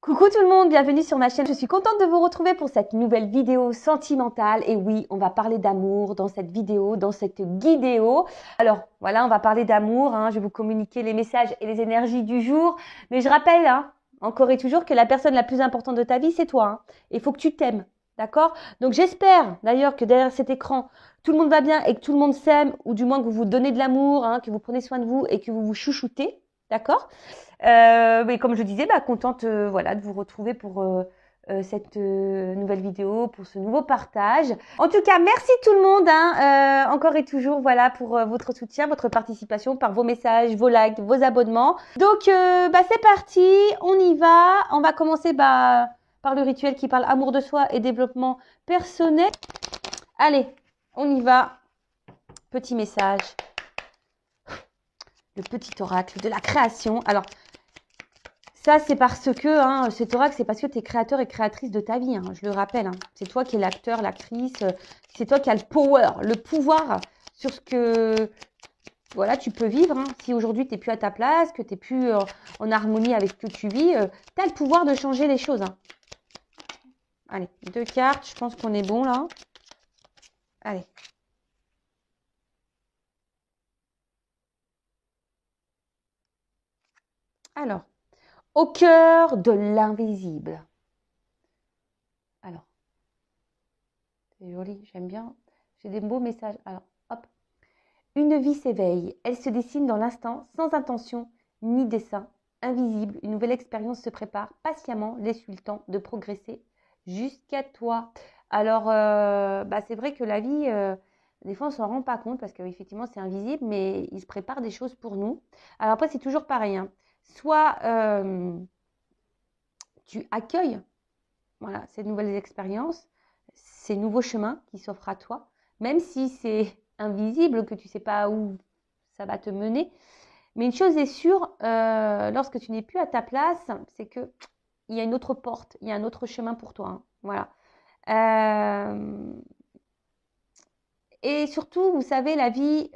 Coucou tout le monde, bienvenue sur ma chaîne. Je suis contente de vous retrouver pour cette nouvelle vidéo sentimentale. Et oui, on va parler d'amour dans cette vidéo, dans cette guidéo. Alors voilà, on va parler d'amour. Je vais vous communiquer les messages et les énergies du jour. Mais je rappelle, encore et toujours, que la personne la plus importante de ta vie, c'est toi. Il faut que tu t'aimes, d'accord? Donc j'espère d'ailleurs que derrière cet écran, tout le monde va bien et que tout le monde s'aime, ou du moins que vous vous donnez de l'amour, que vous prenez soin de vous et que vous vous chouchoutez, d'accord? Mais comme je disais, contente voilà, de vous retrouver pour cette nouvelle vidéo, pour ce nouveau partage. En tout cas, merci tout le monde, encore et toujours, voilà, pour votre soutien, votre participation par vos messages, vos likes, vos abonnements. Donc, c'est parti, on y va. On va commencer par le rituel qui parle amour de soi et développement personnel. Allez, on y va. Petit message. Le petit oracle de la création. Alors, ça, c'est parce que, cet oracle, c'est parce que tu es créateur et créatrice de ta vie, je le rappelle. C'est toi qui es l'acteur, l'actrice, c'est toi qui as le power, le pouvoir sur ce que voilà, tu peux vivre. Si aujourd'hui, tu n'es plus à ta place, que tu n'es plus en harmonie avec ce que tu vis, tu as le pouvoir de changer les choses. Allez, 2 cartes, je pense qu'on est bon là. Allez. Alors. Au cœur de l'invisible. Alors, c'est joli, j'aime bien. J'ai des beaux messages. Alors, hop. Une vie s'éveille. Elle se dessine dans l'instant, sans intention ni dessein. Invisible, une nouvelle expérience se prépare. Patiemment, laisse-lui le temps de progresser jusqu'à toi. Alors, c'est vrai que la vie, des fois, on ne s'en rend pas compte parce qu'effectivement, c'est invisible, mais il se prépare des choses pour nous. Alors après, c'est toujours pareil. Soit tu accueilles ces nouvelles expériences, ces nouveaux chemins qui s'offrent à toi, même si c'est invisible, que tu ne sais pas où ça va te mener. Mais une chose est sûre, lorsque tu n'es plus à ta place, c'est qu'il y a une autre porte, il y a un autre chemin pour toi. Voilà. Et surtout, vous savez, la vie,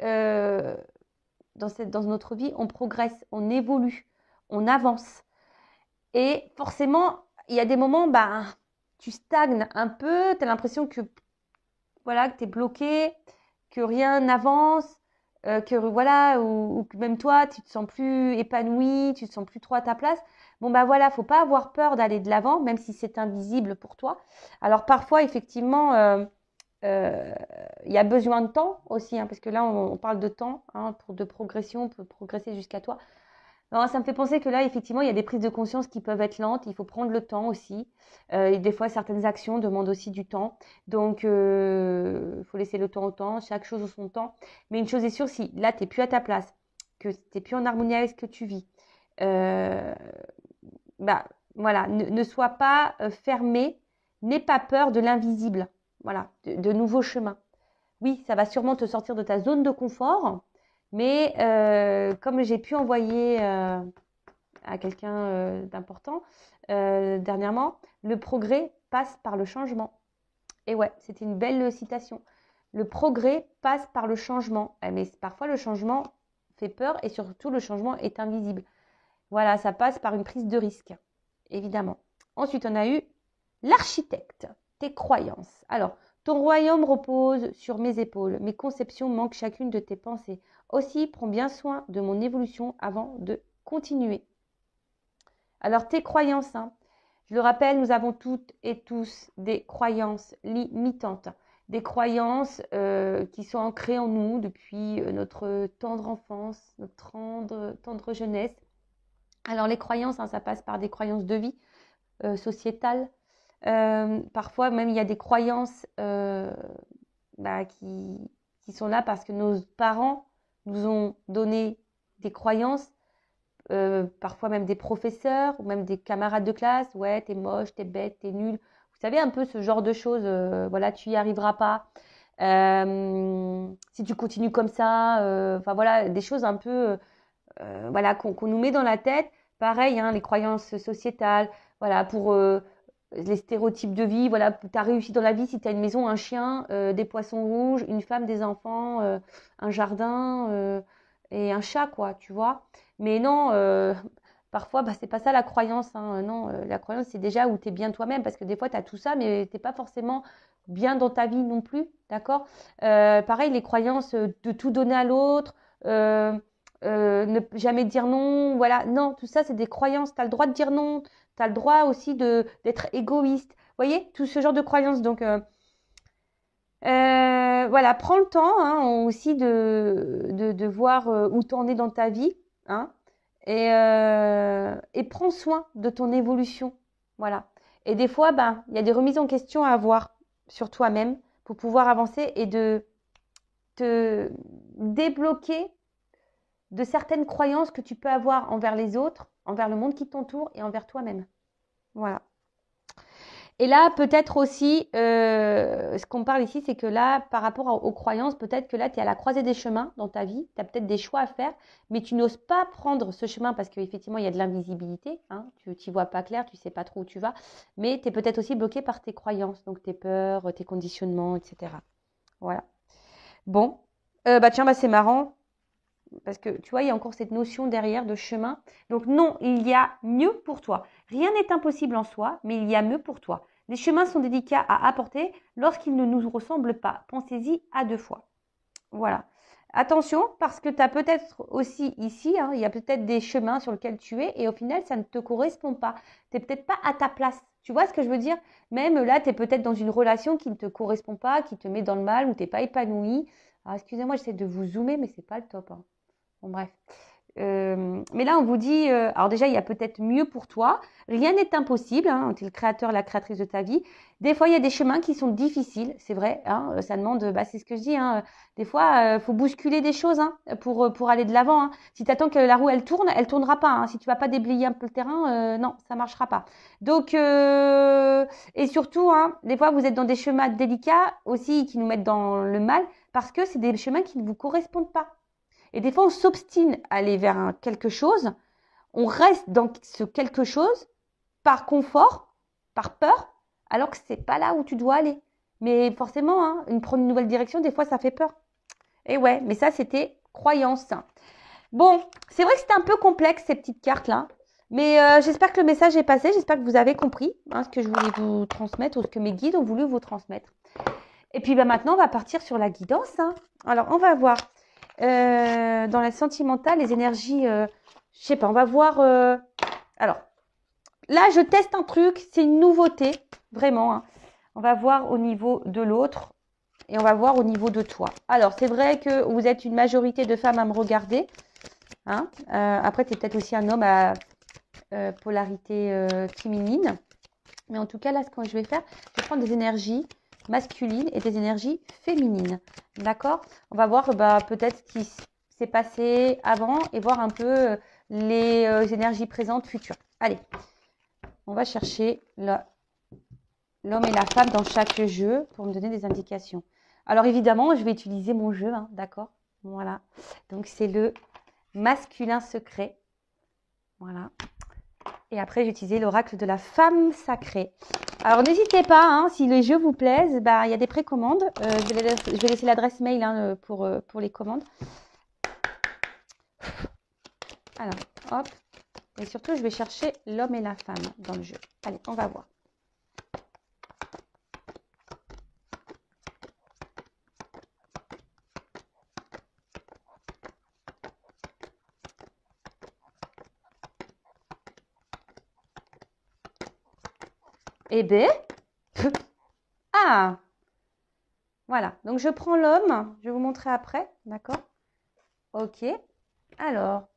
dans notre vie, on progresse, on évolue, on avance. Et forcément, il y a des moments, tu stagnes un peu, tu as l'impression que tu es bloqué, que rien n'avance, ou que même toi, tu te sens plus épanoui, tu te sens plus trop à ta place. Faut pas avoir peur d'aller de l'avant, même si c'est invisible pour toi. Alors parfois, effectivement, il y a besoin de temps aussi, parce que là, on parle de temps, de progression, pour progresser jusqu'à toi. Alors, ça me fait penser que là, effectivement, il y a des prises de conscience qui peuvent être lentes. Il faut prendre le temps aussi. Et des fois, certaines actions demandent aussi du temps. Donc, il faut laisser le temps au temps, chaque chose au son temps. Mais une chose est sûre, si là, tu n'es plus à ta place, que tu n'es plus en harmonie avec ce que tu vis, ne sois pas fermé, n'aie pas peur de l'invisible. Voilà, de nouveaux chemins. Oui, ça va sûrement te sortir de ta zone de confort. Mais comme j'ai pu envoyer à quelqu'un d'important dernièrement, le progrès passe par le changement. Et ouais, c'était une belle citation. Le progrès passe par le changement. Mais parfois, le changement fait peur et surtout, le changement est invisible. Voilà, ça passe par une prise de risque, évidemment. Ensuite, on a eu l'architecte, tes croyances. Alors, ton royaume repose sur mes épaules. Mes conceptions manquent chacune de tes pensées. Aussi, prends bien soin de mon évolution avant de continuer. Alors, tes croyances, je le rappelle, nous avons toutes et tous des croyances limitantes. Des croyances qui sont ancrées en nous depuis notre tendre enfance, notre tendre jeunesse. Alors, les croyances, ça passe par des croyances de vie sociétales. Parfois, même, il y a des croyances qui sont là parce que nos parents nous ont donné des croyances, parfois même des professeurs ou même des camarades de classe. Ouais, t'es moche, t'es bête, t'es nul. Vous savez, un peu ce genre de choses. Tu y arriveras pas. Si tu continues comme ça, des choses un peu qu'on nous met dans la tête. Pareil, les croyances sociétales, pour les stéréotypes de vie. Voilà, tu as réussi dans la vie si tu as une maison, un chien, des poissons rouges, une femme, des enfants, un jardin et un chat, quoi, tu vois. Mais non, Parfois, bah, c'est pas ça la croyance, hein. Non, la croyance, c'est déjà où tu es bien toi-même, parce que des fois, tu as tout ça, mais tu n'es pas forcément bien dans ta vie non plus, d'accord? Pareil, les croyances de tout donner à l'autre, euh, ne jamais dire non, voilà. Non, tout ça, c'est des croyances. Tu as le droit de dire non, tu as le droit aussi d'être égoïste. Vous voyez, tout ce genre de croyances. Donc, voilà, prends le temps hein, aussi de voir où tu en es dans ta vie, hein, et prends soin de ton évolution. Voilà. Et des fois, ben, il y a des remises en question à avoir sur toi-même pour pouvoir avancer et de te débloquer de certaines croyances que tu peux avoir envers les autres, envers le monde qui t'entoure et envers toi-même. Voilà. Et là, peut-être aussi, ce qu'on parle ici, c'est que là, par rapport aux croyances, peut-être que là, tu es à la croisée des chemins dans ta vie, tu as peut-être des choix à faire, mais tu n'oses pas prendre ce chemin parce qu'effectivement, il y a de l'invisibilité, hein, tu n'y vois pas clair, tu ne sais pas trop où tu vas, mais tu es peut-être aussi bloqué par tes croyances, donc tes peurs, tes conditionnements, etc. Voilà. Bon, bah tiens, bah c'est marrant, parce que tu vois, il y a encore cette notion derrière de chemin. Donc non, il y a mieux pour toi. Rien n'est impossible en soi, mais il y a mieux pour toi. Les chemins sont délicats à apporter lorsqu'ils ne nous ressemblent pas. Pensez-y à 2 fois. Voilà. Attention, parce que tu as peut-être aussi ici, hein, il y a peut-être des chemins sur lesquels tu es et au final, ça ne te correspond pas. Tu n'es peut-être pas à ta place. Tu vois ce que je veux dire? Même là, tu es peut-être dans une relation qui ne te correspond pas, qui te met dans le mal, où tu n'es pas épanoui. Alors, excusez-moi, j'essaie de vous zoomer, mais c'est pas le top, hein. Bon, bref. Mais là, on vous dit, alors déjà, il y a peut-être mieux pour toi. Rien n'est impossible, hein, tu es le créateur, la créatrice de ta vie. Des fois, il y a des chemins qui sont difficiles, c'est vrai. Hein, ça demande, bah, c'est ce que je dis, hein, des fois, il faut bousculer des choses hein, pour aller de l'avant. Hein. Si tu attends que la roue, elle tournera pas. Hein. Si tu vas pas déblayer un peu le terrain, non, ça marchera pas. Donc, et surtout, hein, des fois, vous êtes dans des chemins délicats aussi qui nous mettent dans le mal parce que c'est des chemins qui ne vous correspondent pas. Et des fois, on s'obstine à aller vers quelque chose, on reste dans ce quelque chose par confort, par peur, alors que c'est pas là où tu dois aller. Mais forcément, hein, prendre une nouvelle direction, des fois, ça fait peur. Et ouais, mais ça, c'était croyance. Bon, c'est vrai que c'était un peu complexe, ces petites cartes-là. Mais j'espère que le message est passé. J'espère que vous avez compris hein, ce que je voulais vous transmettre ou ce que mes guides ont voulu vous transmettre. Et puis bah, maintenant, on va partir sur la guidance. Hein. Alors, on va voir dans la sentimentale, les énergies, je sais pas, on va voir. Alors, là, je teste un truc, c'est une nouveauté, vraiment. Hein. On va voir au niveau de l'autre et on va voir au niveau de toi. Alors, c'est vrai que vous êtes une majorité de femmes à me regarder. Hein. Après, tu es peut-être aussi un homme à polarité féminine. Mais en tout cas, là, ce que je vais faire, je vais prendre des énergies masculines et des énergies féminines. D'accord? On va voir bah, peut-être ce qui s'est passé avant et voir un peu les énergies présentes, futures. Allez, on va chercher l'homme et la femme dans chaque jeu pour me donner des indications. Alors évidemment, je vais utiliser mon jeu, hein, d'accord? Voilà. Donc c'est le masculin secret. Voilà. Et après, j'ai utilisé l'oracle de la femme sacrée. Alors, n'hésitez pas, hein, si les jeux vous plaisent, bah, il y a des précommandes. Je vais laisser l'adresse mail hein, pour les commandes. Alors, hop. Et surtout, je vais chercher l'homme et la femme dans le jeu. Allez, on va voir. Eh bien, ah, voilà. Donc, je prends l'homme. Je vais vous montrer après. D'accord? Ok. Alors,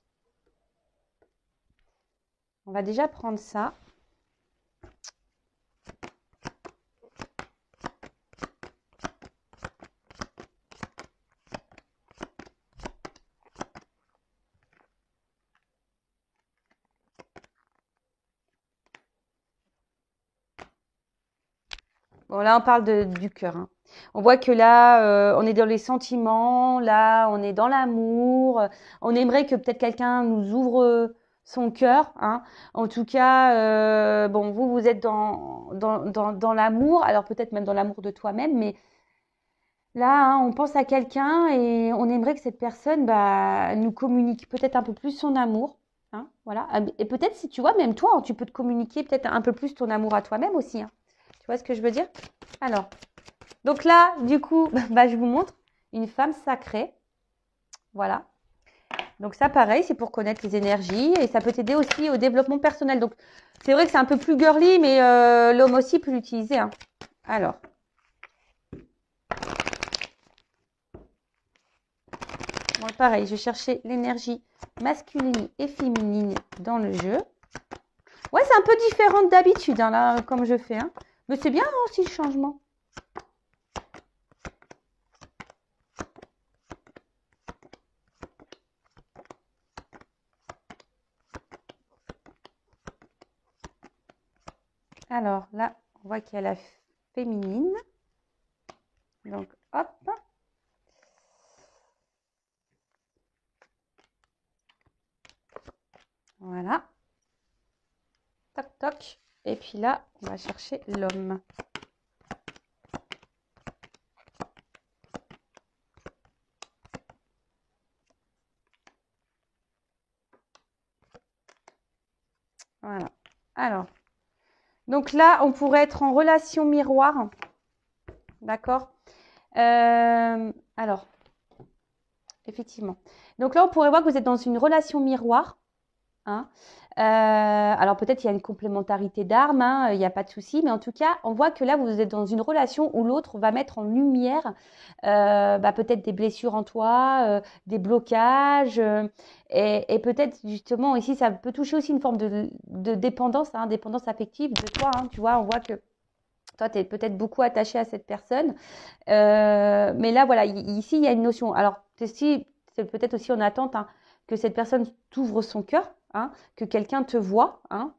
on va déjà prendre ça. Bon, là, on parle du cœur. Hein. On voit que là, on est dans les sentiments, là, on est dans l'amour. On aimerait que peut-être quelqu'un nous ouvre son cœur. Hein. En tout cas, bon, vous êtes dans l'amour, alors peut-être même dans l'amour de toi-même, mais là, hein, on pense à quelqu'un et on aimerait que cette personne bah, nous communique peut-être un peu plus son amour. Hein, voilà. Et peut-être si tu vois, même toi, tu peux te communiquer peut-être un peu plus ton amour à toi-même aussi. Hein. Tu vois ce que je veux dire? Alors, donc là, du coup, bah, je vous montre une femme sacrée. Voilà. Donc ça, pareil, c'est pour connaître les énergies et ça peut t'aider aussi au développement personnel. Donc, c'est vrai que c'est un peu plus girly, mais l'homme aussi peut l'utiliser. Hein. Alors. Bon, pareil, je cherchais l'énergie masculine et féminine dans le jeu. Ouais, c'est un peu différent d'habitude, hein, là, comme je fais. Hein. Mais c'est bien aussi le changement. Alors là, on voit qu'il y a la féminine. Donc, hop. Voilà. Toc, toc. Et puis là, on va chercher l'homme. Voilà. Alors, donc là, on pourrait être en relation miroir. D'accord? Alors, effectivement. Donc là, on pourrait voir que vous êtes dans une relation miroir. Hein. Alors peut-être il y a une complémentarité d'armes, hein, il n'y a pas de souci, mais en tout cas, on voit que là, vous êtes dans une relation où l'autre va mettre en lumière peut-être des blessures en toi, des blocages, et peut-être justement ici, ça peut toucher aussi une forme de dépendance, hein, dépendance affective de toi. Hein, tu vois, on voit que toi, tu es peut-être beaucoup attaché à cette personne, mais là, voilà, ici, il y a une notion. Alors, c'est peut-être aussi en attente hein, que cette personne t'ouvre son cœur. Hein, que quelqu'un te voit. Hein,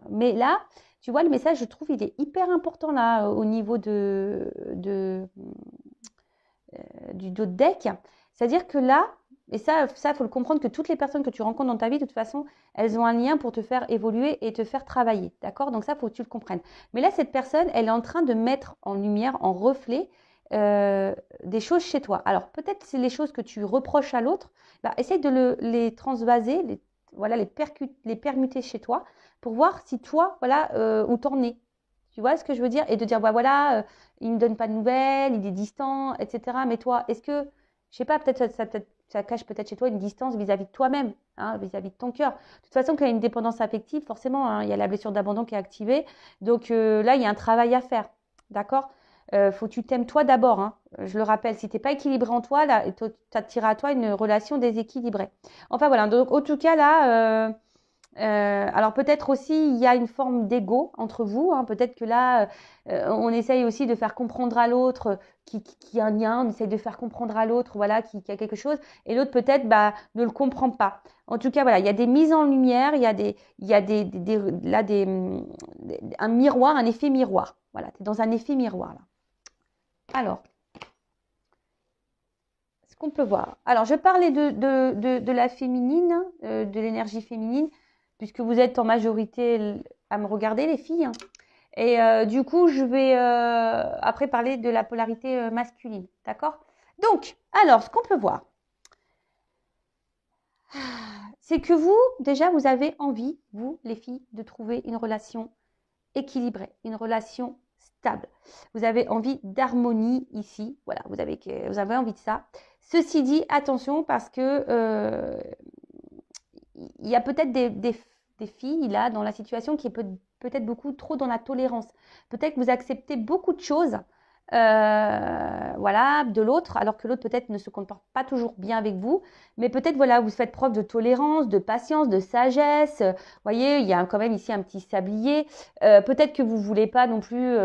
mais là, tu vois, le message, je trouve, il est hyper important là au niveau du dos de deck. C'est-à-dire que là, et ça, il faut le comprendre que toutes les personnes que tu rencontres dans ta vie, de toute façon, elles ont un lien pour te faire évoluer et te faire travailler. D'accord? Donc ça, il faut que tu le comprennes. Mais là, cette personne, elle est en train de mettre en lumière, en reflet, des choses chez toi. Alors, peut-être c'est les choses que tu reproches à l'autre. Bah, essaye de les transvaser, les permuter chez toi pour voir si toi, voilà, où t'en es. Tu vois ce que je veux dire? Et de dire, bah voilà, il ne me donne pas de nouvelles, il est distant, etc. Mais toi, est-ce que, je sais pas, ça cache peut-être chez toi une distance vis-à-vis de toi-même, hein, vis-à-vis de ton cœur. De toute façon, quand il y a une dépendance affective, forcément, hein, il y a la blessure d'abandon qui est activée. Donc là, il y a un travail à faire. D'accord? Faut que tu t'aimes toi d'abord. Hein. Je le rappelle, si tu n'es pas équilibré en toi, là, tu attireras à toi une relation déséquilibrée. Enfin voilà, donc en tout cas là, alors peut-être aussi il y a une forme d'ego entre vous. Hein. Peut-être que là, on essaye aussi de faire comprendre à l'autre qui a un lien, on essaye de faire comprendre à l'autre voilà, qui a quelque chose, et l'autre peut-être ne le comprend pas. En tout cas, voilà, il y a des mises en lumière, il y a un miroir, un effet miroir. Voilà, tu es dans un effet miroir là. Alors, ce qu'on peut voir. Alors, je parlais de la féminine, de l'énergie féminine, puisque vous êtes en majorité à me regarder, les filles. Et du coup, je vais après parler de la polarité masculine. D'accord? Donc, alors, ce qu'on peut voir, c'est que vous, déjà, vous avez envie, vous, les filles, de trouver une relation équilibrée, une relation stable. Vous avez envie d'harmonie ici. Voilà, vous avez envie de ça. Ceci dit, attention parce que il y a peut-être des filles là dans la situation qui est peut-être beaucoup trop dans la tolérance. Peut-être que vous acceptez beaucoup de choses voilà, de l'autre, alors que l'autre peut-être ne se comporte pas toujours bien avec vous, mais peut-être voilà, vous faites preuve de tolérance, de patience, de sagesse. Voyez, il y a quand même ici un petit sablier. Peut-être que vous voulez pas non plus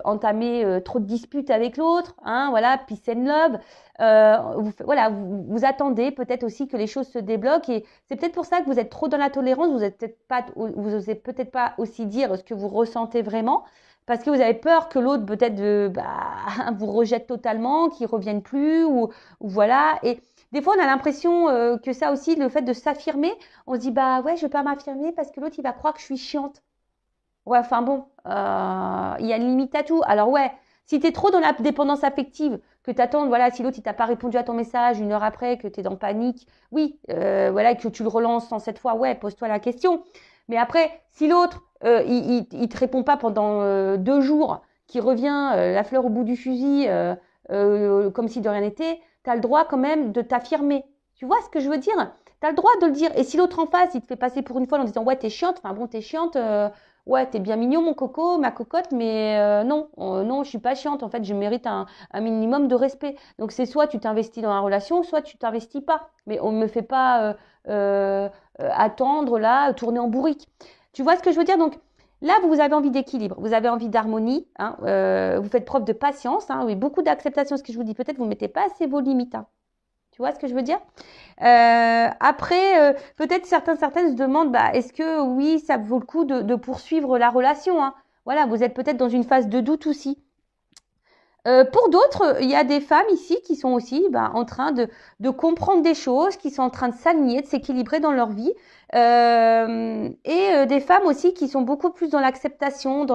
entamer trop de disputes avec l'autre, hein, voilà, peace and love. Vous attendez peut-être aussi que les choses se débloquent et c'est peut-être pour ça que vous êtes trop dans la tolérance. Vous osez peut-être pas aussi dire ce que vous ressentez vraiment. Parce que vous avez peur que l'autre peut-être vous rejette totalement, qu'il ne revienne plus, ou voilà. Et des fois, on a l'impression que ça aussi, le fait de s'affirmer, on se dit bah ouais, je ne vais pas m'affirmer parce que l'autre il va croire que je suis chiante. Ouais, enfin bon, il y a une limite à tout. Alors ouais, Si tu es trop dans la dépendance affective, que tu attends, voilà, si l'autre il t'a pas répondu à ton message 1 heure après, que tu es dans panique, oui, voilà, que tu le relances 107 fois, ouais, pose-toi la question. Mais après, si l'autre, il te répond pas pendant 2 jours, qu'il revient la fleur au bout du fusil, comme si de rien n'était, tu as le droit quand même de t'affirmer. Tu vois ce que je veux dire? Tu as le droit de le dire. Et si l'autre en face, il te fait passer pour une folle en disant, ouais, t'es chiante, enfin bon, t'es chiante, ouais, t'es bien mignon, mon coco, ma cocotte, mais non, non, je suis pas chiante. En fait, je mérite un minimum de respect. Donc, c'est soit tu t'investis dans la relation, soit tu t'investis pas. Mais on ne me fait pas attendre, là, tourner en bourrique. Tu vois ce que je veux dire? Donc, là, vous avez envie d'équilibre, vous avez envie d'harmonie, hein, vous faites preuve de patience, hein, oui, beaucoup d'acceptation, ce que je vous dis. Peut-être vous ne mettez pas assez vos limites. Hein. Tu vois ce que je veux dire? Après, peut-être certaines se demandent, bah, est-ce que oui, ça vaut le coup de poursuivre la relation, hein? Voilà, vous êtes peut-être dans une phase de doute aussi. Pour d'autres, il y a des femmes ici qui sont aussi en train de comprendre des choses, qui sont en train de s'aligner, de s'équilibrer dans leur vie. Et des femmes aussi qui sont beaucoup plus dans l'acceptation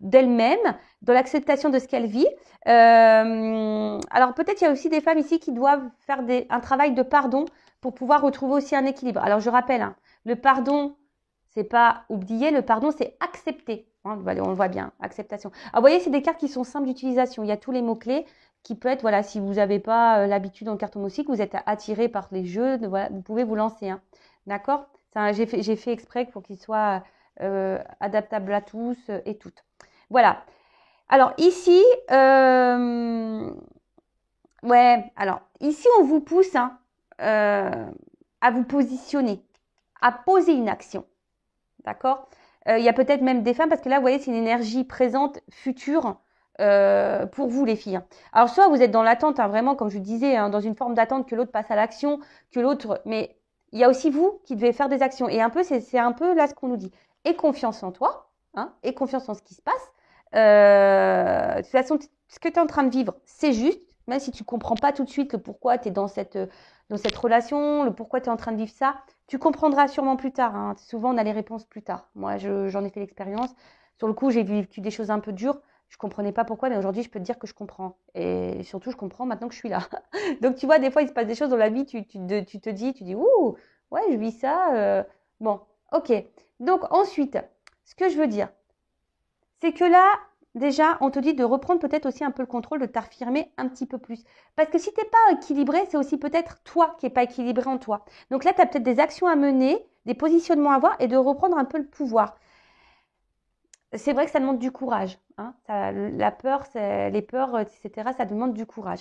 d'elles-mêmes, dans l'acceptation de ce qu'elles vivent. Alors peut-être il y a aussi des femmes ici qui doivent faire un travail de pardon pour pouvoir retrouver aussi un équilibre. Alors je rappelle, hein, le pardon, c'est pas oublier, le pardon, c'est accepter. Hein, on le voit bien, acceptation. Alors, vous voyez, c'est des cartes qui sont simples d'utilisation. Il y a tous les mots-clés qui peut être, voilà, si vous n'avez pas l'habitude en cartomancie, que vous êtes attiré par les jeux, voilà, vous pouvez vous lancer. Hein. D'accord? J'ai fait exprès pour qu'il soit adaptable à tous et toutes. Voilà. Alors, ici, ouais, alors, ici, on vous pousse hein, à vous positionner, à poser une action. D'accord? Il y a peut-être même des femmes, parce que là, vous voyez, c'est une énergie présente, future, pour vous, les filles. Alors, soit vous êtes dans l'attente, hein, vraiment, comme je vous disais, hein, dans une forme d'attente que l'autre passe à l'action, que l'autre... Mais il y a aussi vous qui devez faire des actions. Et un peu, c'est un peu là ce qu'on nous dit. Aie confiance en toi, hein, aie confiance en ce qui se passe. De toute façon, ce que tu es en train de vivre, c'est juste, même si tu ne comprends pas tout de suite le pourquoi tu es dans cette relation, le pourquoi tu es en train de vivre ça. Tu comprendras sûrement plus tard. Hein. Souvent, on a les réponses plus tard. Moi, j'en ai fait l'expérience. Sur le coup, j'ai vécu des choses un peu dures. Je ne comprenais pas pourquoi, mais aujourd'hui, je peux te dire que je comprends. Et surtout, je comprends maintenant que je suis là. Donc, tu vois, des fois, il se passe des choses dans la vie, tu te dis, ouh, ouais, je vis ça. Bon, ok. Donc, ensuite, ce que je veux dire, c'est que là, déjà, on te dit de reprendre peut-être aussi un peu le contrôle, de t'affirmer un petit peu plus. Parce que si tu n'es pas équilibré, c'est aussi peut-être toi qui n'es pas équilibré en toi. Donc là, tu as peut-être des actions à mener, des positionnements à avoir et de reprendre un peu le pouvoir. C'est vrai que ça demande du courage. Hein. La peur, les peurs, etc., ça demande du courage.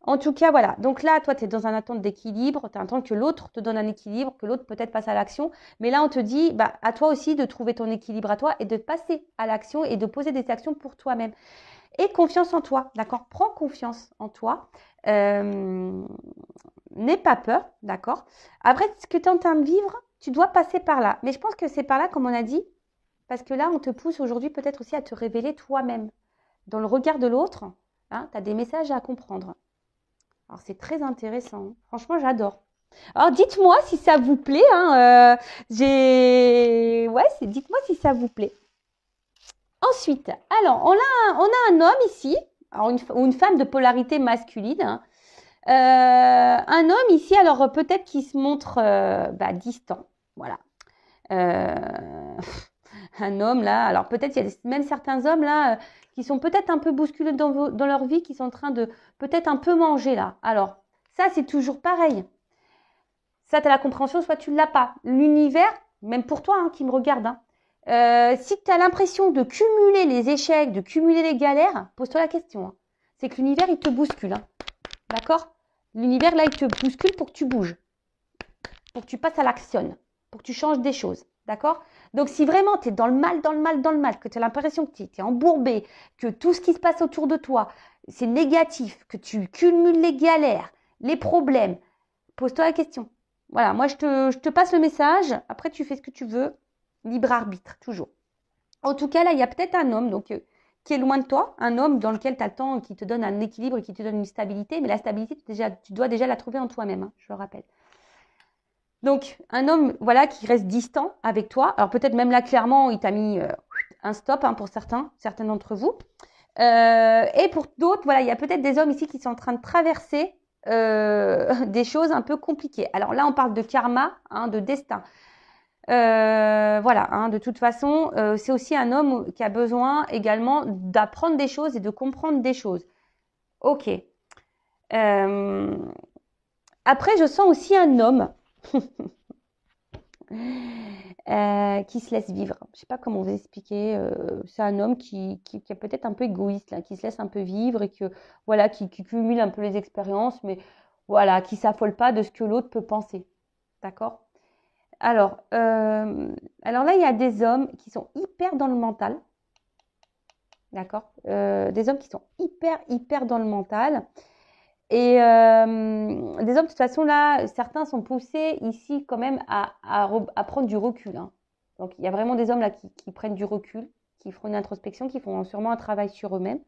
En tout cas, voilà. Donc là, toi, tu es dans un attente d'équilibre. Tu attends que l'autre te donne un équilibre, que l'autre peut-être passe à l'action. Mais là, on te dit, à toi aussi de trouver ton équilibre à toi et de passer à l'action et de poser des actions pour toi-même. Et confiance en toi, d'accord? Prends confiance en toi. N'aie pas peur, d'accord? Après, ce que tu es en train de vivre, tu dois passer par là. Mais je pense que c'est par là, comme on a dit, parce que là, on te pousse aujourd'hui peut-être aussi à te révéler toi-même. Dans le regard de l'autre, hein, tu as des messages à comprendre. Alors, c'est très intéressant. Franchement, j'adore. Alors, dites-moi si ça vous plaît. Hein, dites-moi si ça vous plaît. Ensuite, alors, on a un homme ici, ou une femme de polarité masculine. Hein. Un homme ici, alors peut-être qu'il se montre distant. Voilà. Un homme là, alors peut-être il y a même certains hommes là qui sont peut-être un peu bousculés dans leur vie, qui sont en train de peut-être un peu manger là. Alors, ça c'est toujours pareil. Ça, tu as la compréhension, soit tu ne l'as pas. L'univers, même pour toi hein, qui me regarde, hein, si tu as l'impression de cumuler les échecs, de cumuler les galères, pose-toi la question. Hein. C'est que l'univers, il te bouscule. Hein. D'accord? L'univers, là, il te bouscule pour que tu bouges, pour que tu passes à l'action, pour que tu changes des choses. D'accord? Donc, si vraiment tu es dans le mal, que tu as l'impression que tu es embourbé, que tout ce qui se passe autour de toi, c'est négatif, que tu cumules les galères, les problèmes, pose-toi la question. Voilà, moi, je te passe le message. Après, tu fais ce que tu veux. Libre arbitre, toujours. En tout cas, là, il y a peut-être un homme donc, qui est loin de toi, un homme dans lequel tu as le temps, qui te donne un équilibre, qui te donne une stabilité. Mais la stabilité, tu dois déjà la trouver en toi-même, hein, je le rappelle. Donc, un homme voilà, qui reste distant avec toi. Alors, peut-être même là, clairement, il t'a mis un stop hein, pour certains d'entre vous. Et pour d'autres, voilà, il y a peut-être des hommes ici qui sont en train de traverser des choses un peu compliquées. Alors là, on parle de karma, hein, de destin. Voilà, hein, de toute façon, c'est aussi un homme qui a besoin également d'apprendre des choses et de comprendre des choses. Ok. Après, je sens aussi un homme qui se laisse vivre. Je ne sais pas comment vous expliquer. C'est un homme qui est peut-être un peu égoïste, là, qui se laisse un peu vivre et que, voilà, qui cumule un peu les expériences, mais voilà, qui ne s'affole pas de ce que l'autre peut penser. D'accord? Alors là, il y a des hommes qui sont hyper dans le mental. D'accord? Des hommes qui sont hyper dans le mental. Et des hommes, de toute façon, là, certains sont poussés ici quand même à prendre du recul. Hein. Donc, il y a vraiment des hommes là qui prennent du recul, qui font une introspection, qui font sûrement un travail sur eux-mêmes,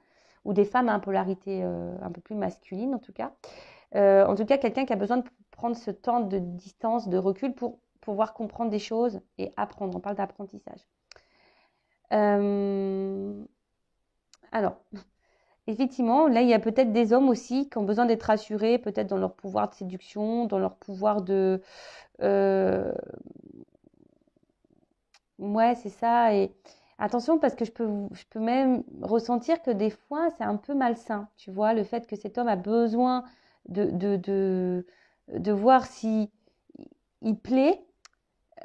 ou des femmes à polarité un peu plus masculine en tout cas. En tout cas, quelqu'un qui a besoin de prendre ce temps de distance, de recul pour pouvoir comprendre des choses et apprendre. On parle d'apprentissage. Alors, effectivement, là, il y a peut-être des hommes aussi qui ont besoin d'être rassurés, peut-être dans leur pouvoir de séduction, dans leur pouvoir de... Ouais, c'est ça. Et attention, parce que je peux même ressentir que des fois, c'est un peu malsain. Tu vois, le fait que cet homme a besoin de voir si il plaît.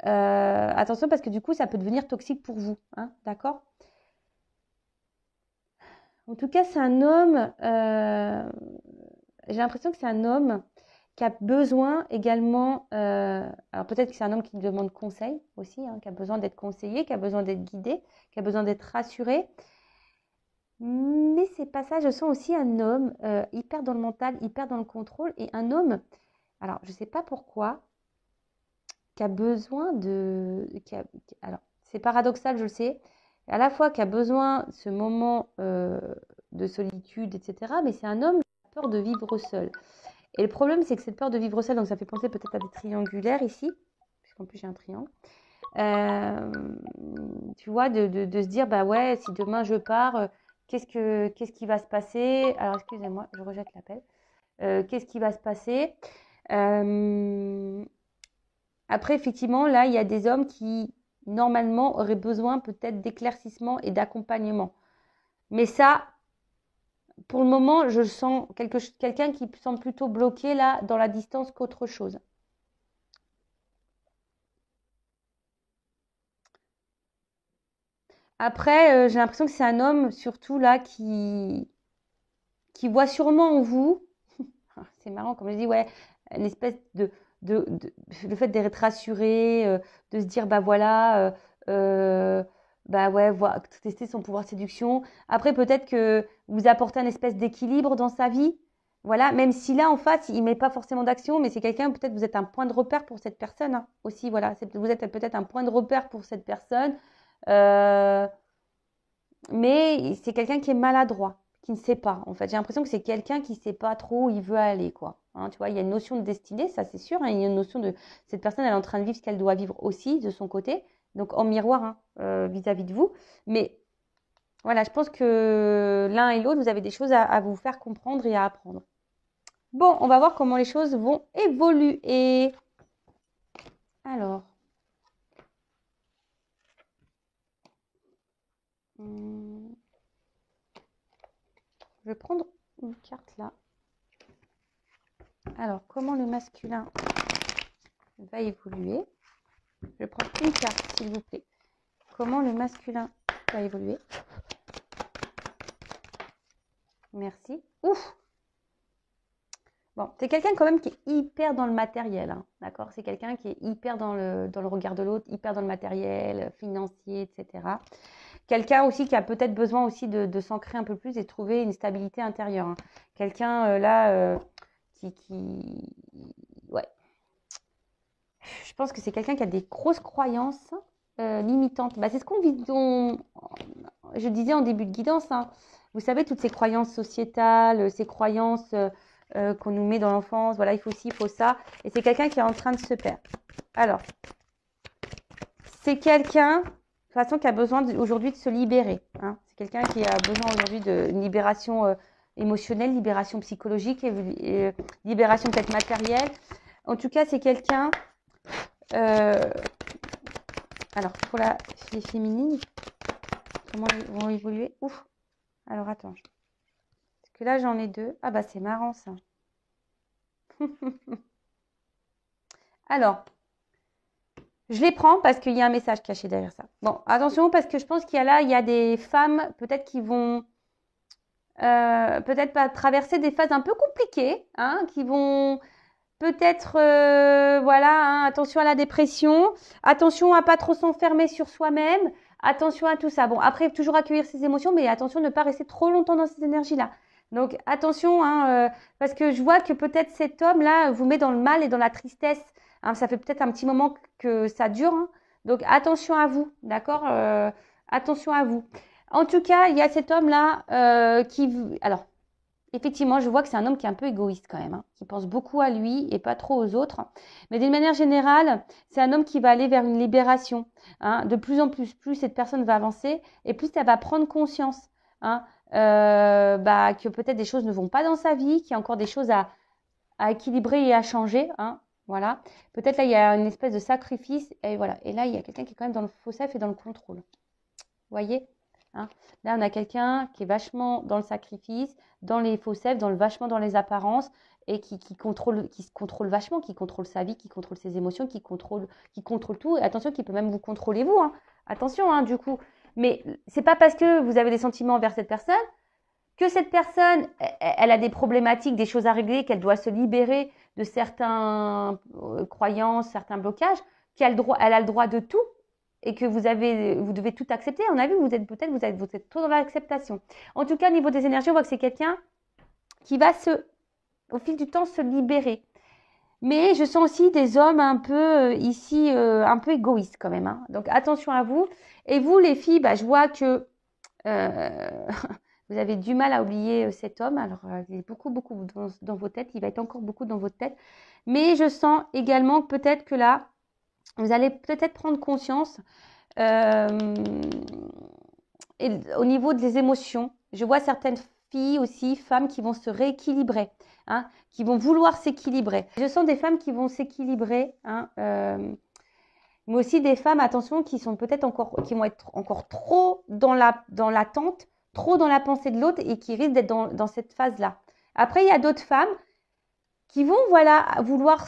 Attention, parce que du coup, ça peut devenir toxique pour vous. Hein, d'accord? En tout cas, c'est un homme, j'ai l'impression que c'est un homme qui a besoin également, alors peut-être que c'est un homme qui demande conseil aussi, hein, qui a besoin d'être conseillé, qui a besoin d'être guidé, qui a besoin d'être rassuré. Mais c'est pas ça, je sens aussi un homme hyper dans le mental, hyper dans le contrôle, et un homme, alors je ne sais pas pourquoi, qui a besoin alors c'est paradoxal, je le sais, à la fois qui a besoin de ce moment de solitude, etc. Mais c'est un homme qui a peur de vivre seul. Et le problème, c'est que cette peur de vivre seul, donc ça fait penser peut-être à des triangulaires ici, puisqu'en plus j'ai un triangle. Tu vois, de se dire, bah ouais, si demain je pars, qu'est-ce qui va se passer? Alors excusez-moi, je rejette l'appel. Qu'est-ce qui va se passer? Après, effectivement, là, il y a des hommes qui, normalement, auraient besoin peut-être d'éclaircissement et d'accompagnement. Mais ça, pour le moment, je sens quelqu'un qui semble plutôt bloqué là dans la distance qu'autre chose. Après, j'ai l'impression que c'est un homme surtout là qui voit sûrement en vous, c'est marrant comme je dis, ouais, une espèce le fait d'être rassuré, de se dire bah voilà, bah ouais, tester son pouvoir de séduction. Après, peut-être que vous apportez un espèce d'équilibre dans sa vie. Voilà, même si là, en face, il met pas forcément d'action, mais c'est quelqu'un, peut-être vous êtes un point de repère pour cette personne hein, aussi. Voilà, vous êtes peut-être un point de repère pour cette personne, euh, mais c'est quelqu'un qui est maladroit, qui ne sait pas. En fait, j'ai l'impression que c'est quelqu'un qui ne sait pas trop où il veut aller, quoi. Hein, tu vois, il y a une notion de destinée, ça c'est sûr. Hein, il y a une notion de cette personne, elle est en train de vivre ce qu'elle doit vivre aussi de son côté, donc en miroir hein, vis-à-vis de vous. Mais voilà, je pense que l'un et l'autre, vous avez des choses à vous faire comprendre et à apprendre. Bon, on va voir comment les choses vont évoluer. Alors, je vais prendre une carte là. Alors, comment le masculin va évoluer? Je vais prendre une carte, s'il vous plaît. Comment le masculin va évoluer? Merci. Ouf! Bon, c'est quelqu'un quand même qui est hyper dans le matériel, hein, d'accord? C'est quelqu'un qui est hyper dans le regard de l'autre, hyper dans le matériel, financier, etc. Quelqu'un aussi qui a peut-être besoin aussi de s'ancrer un peu plus et de trouver une stabilité intérieure. Hein. Quelqu'un là qui... Ouais. Je pense que c'est quelqu'un qui a des grosses croyances limitantes. Bah, c'est ce qu'on vit, je disais en début de guidance. Hein. Vous savez, toutes ces croyances sociétales, ces croyances qu'on nous met dans l'enfance. Voilà, il faut ci, il faut ça. Et c'est quelqu'un qui est en train de se perdre. Alors, c'est quelqu'un, de toute façon, qui a besoin aujourd'hui de se libérer. Hein. C'est quelqu'un qui a besoin aujourd'hui d'une libération émotionnelle, libération psychologique et libération peut-être matérielle. En tout cas, c'est quelqu'un... alors, pour les féminines, comment ils vont évoluer? Ouf. Alors, attends. Parce que là, j'en ai deux. Ah bah, c'est marrant, ça. Alors, je les prends parce qu'il y a un message caché derrière ça. Bon, attention, parce que je pense qu'il y a des femmes peut-être qui vont peut-être pas traverser des phases un peu compliquées, hein, qui vont peut-être, voilà, hein, attention à la dépression, attention à pas trop s'enfermer sur soi-même, attention à tout ça. Bon, après, toujours accueillir ses émotions, mais attention à ne pas rester trop longtemps dans ces énergies-là. Donc, attention, hein, parce que je vois que peut-être cet homme-là vous met dans le mal et dans la tristesse. Hein, ça fait peut-être un petit moment que ça dure. Hein. Donc, attention à vous, d'accord attention à vous. En tout cas, il y a cet homme-là qui... Alors, effectivement, je vois que c'est un homme qui est un peu égoïste quand même, hein, qui pense beaucoup à lui et pas trop aux autres. Mais d'une manière générale, c'est un homme qui va aller vers une libération. Hein, de plus en plus, plus cette personne va avancer et plus elle va prendre conscience hein, que peut-être des choses ne vont pas dans sa vie, qu'il y a encore des choses à équilibrer et à changer. Hein, voilà. Peut-être là, il y a une espèce de sacrifice. Et voilà. Et là, il y a quelqu'un qui est quand même dans le faux self et dans le contrôle. Vous voyez hein. Là, on a quelqu'un qui est vachement dans le sacrifice, dans les faux selfs, vachement dans les apparences et qui se contrôle vachement, qui contrôle sa vie, qui contrôle ses émotions, qui contrôle tout. Et attention, qui peut même vous contrôler vous. Hein. Attention, hein, du coup. Mais c'est pas parce que vous avez des sentiments envers cette personne que cette personne, elle a des problématiques, des choses à régler, qu'elle doit se libérer de certaines croyances, certains blocages, elle a le droit de tout. Et que vous devez tout accepter. On a vu, vous êtes trop dans l'acceptation. En tout cas, au niveau des énergies, on voit que c'est quelqu'un qui va au fil du temps, se libérer. Mais je sens aussi des hommes un peu ici, un peu égoïstes quand même. Hein. Donc attention à vous. Et vous, les filles, bah, je vois que vous avez du mal à oublier cet homme. Alors, il est beaucoup dans vos têtes. Il va être encore beaucoup dans votre tête. Mais je sens également que peut-être que là, vous allez peut-être prendre conscience et au niveau des émotions. Je vois certaines filles aussi, femmes qui vont se rééquilibrer, hein, qui vont vouloir s'équilibrer. Je sens des femmes qui vont s'équilibrer, hein, mais aussi des femmes, attention, qui sont peut-être qui vont être encore trop dans l'attente, trop dans la pensée de l'autre et qui risquent d'être dans cette phase-là. Après, il y a d'autres femmes qui vont, voilà, vouloir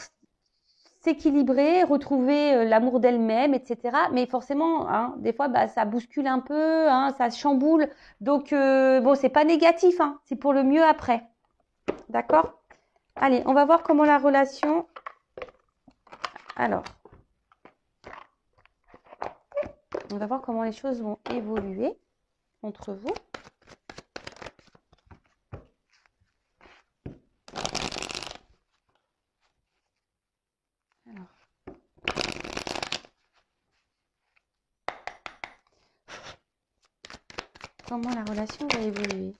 s'équilibrer, retrouver l'amour d'elle-même, etc. Mais forcément, hein, des fois, bah, ça bouscule un peu, hein, ça chamboule. Donc, bon, c'est pas négatif, hein, c'est pour le mieux après. D'accord? Allez, on va voir comment la relation... Alors, on va voir comment les choses vont évoluer entre vous. Comment la relation va évoluer.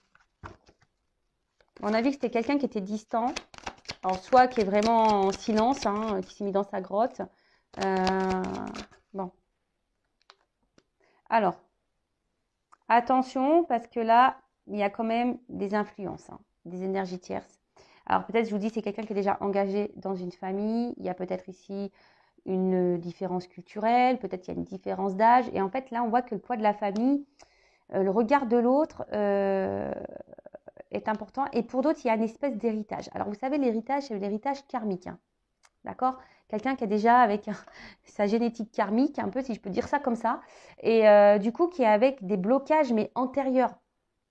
On a vu que c'était quelqu'un qui était distant, alors soit qui est vraiment en silence, hein, qui s'est mis dans sa grotte. Bon. Alors, attention, parce que là, il y a quand même des influences, hein, des énergies tierces. Alors peut-être, je vous dis, c'est quelqu'un qui est déjà engagé dans une famille. Il y a peut-être ici une différence culturelle, peut-être qu'il y a une différence d'âge. Et en fait, là, on voit que le poids de la famille... le regard de l'autre est important. Et pour d'autres, il y a une espèce d'héritage. Alors, vous savez, l'héritage, c'est l'héritage karmique. Hein. D'accord? Quelqu'un qui est déjà avec sa génétique karmique, un peu, si je peux dire ça comme ça. Et du coup, qui est avec des blocages, mais antérieurs,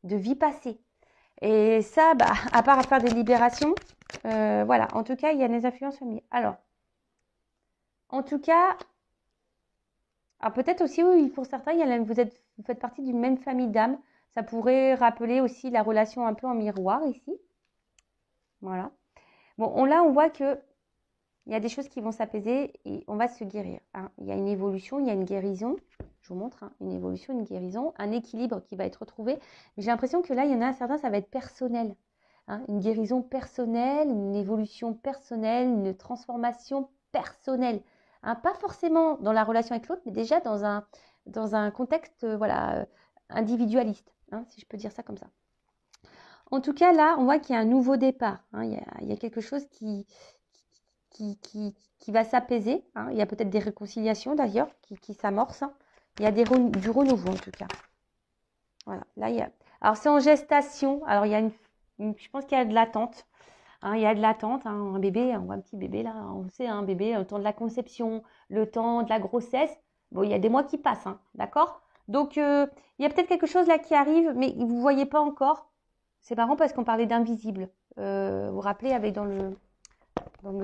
de vie passée. Et ça, bah, à part à faire des libérations, voilà. En tout cas, il y a des influences familiales. Alors, en tout cas... Alors peut-être aussi, oui, pour certains, vous faites partie d'une même famille d'âmes. Ça pourrait rappeler aussi la relation un peu en miroir ici. Voilà. Bon, là, on voit qu'il y a des choses qui vont s'apaiser et on va se guérir. Hein. Il y a une évolution, il y a une guérison. Je vous montre, hein, une évolution, une guérison, un équilibre qui va être retrouvé. Mais j'ai l'impression que là, il y en a certains, ça va être personnel. Hein. Une guérison personnelle, une évolution personnelle, une transformation personnelle. Hein, pas forcément dans la relation avec l'autre, mais déjà dans un contexte voilà, individualiste. hein, si je peux dire ça comme ça. En tout cas, là, on voit qu'il y a un nouveau départ. Hein, il y a quelque chose qui va s'apaiser. Hein. Il y a peut-être des réconciliations d'ailleurs qui s'amorcent. Hein. Il y a du renouveau en tout cas. Voilà. Là, alors, c'est en gestation. Alors, il y a je pense qu'il y a de l'attente. Hein, il y a de l'attente. Hein. Un bébé, on voit un petit bébé là. On sait, un bébé, le temps de la conception, le temps de la grossesse. Bon, il y a des mois qui passent. Hein, d'accord? Donc, il y a peut-être quelque chose là qui arrive, mais vous ne voyez pas encore. C'est marrant parce qu'on parlait d'invisible. Vous vous rappelez, dans le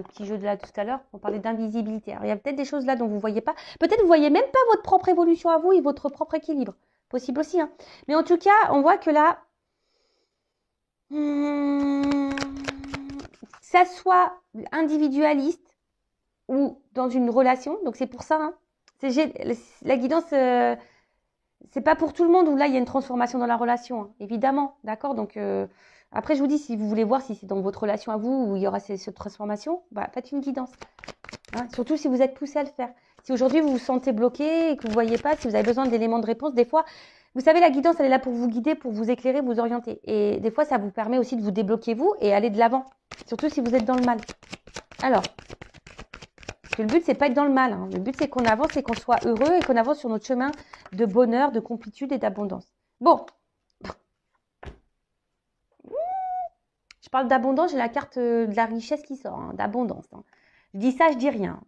petit jeu de là tout à l'heure, on parlait d'invisibilité. Alors, il y a peut-être des choses là dont vous ne voyez pas. Peut-être vous ne voyez même pas votre propre évolution à vous et votre propre équilibre. Possible aussi. Hein. Mais en tout cas, on voit que là, ça soit individualiste ou dans une relation. Donc, c'est pour ça. Hein. La guidance, c'est pas pour tout le monde où là, il y a une transformation dans la relation. Hein, évidemment. D'accord? Donc, après, je vous dis, si vous voulez voir si c'est dans votre relation à vous où il y aura cette transformation, bah, faites une guidance. Hein, surtout si vous êtes poussé à le faire. Si aujourd'hui, vous vous sentez bloqué et que vous ne voyez pas, si vous avez besoin d'éléments de réponse, des fois, vous savez, la guidance, elle est là pour vous guider, pour vous éclairer, vous orienter. Et des fois, ça vous permet aussi de vous débloquer vous et aller de l'avant. Surtout si vous êtes dans le mal. Alors, parce que le but, c'est pas être dans le mal. Hein. Le but, c'est qu'on avance et qu'on soit heureux et qu'on avance sur notre chemin de bonheur, de complétude et d'abondance. Bon. Je parle d'abondance, j'ai la carte de la richesse qui sort, hein, d'abondance. Hein. Je dis ça, je dis rien.